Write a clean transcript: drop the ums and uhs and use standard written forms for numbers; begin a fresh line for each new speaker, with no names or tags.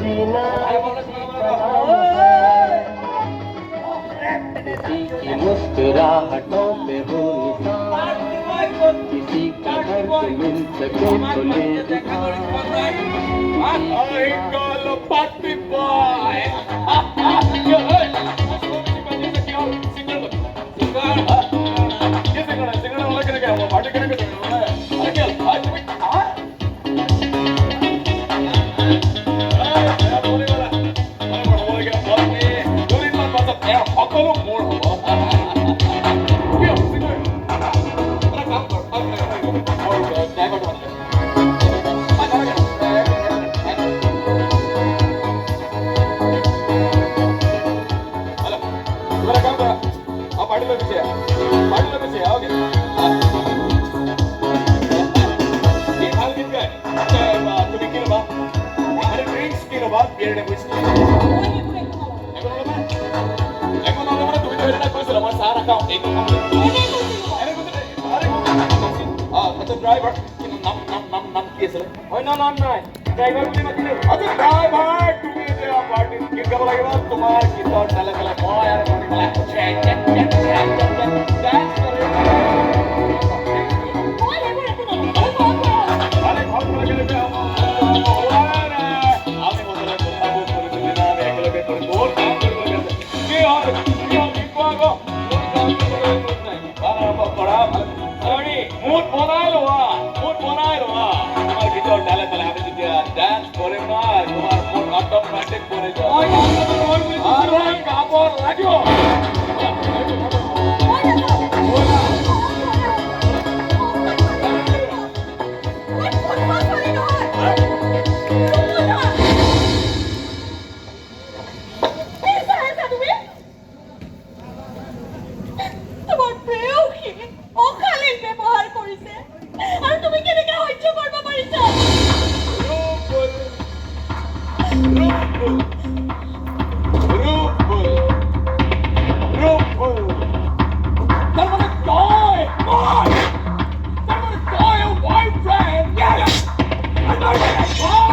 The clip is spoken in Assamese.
जीना किसी की मुस्कुराहटों पे हो निशान किसी का घर से मिल सके तो ले
Party boy! Driver, nam কি আছে হয় না নাম নাই ড্রাইভার বুলি মাতিলে আচ্ছা ড্রাইভার তুমি যে পার্টি গীত গাব লাগিব তোমাৰ গীতৰ তালে তালে মই আৰু তুমি বলা check check check check dance কৰে আরে ঘর করে গেলে আমি বলতে কথা বলতে না আমি একলগে করে বহুত কাম করে গেছে কি আর কি আগো মুড বনাইলো তোমার গীতর ডালে তালে আমি যদি ডান্স করে না তোমার মন অটোমেটিক করে যায় আরে কাপড় লাগিও Oh!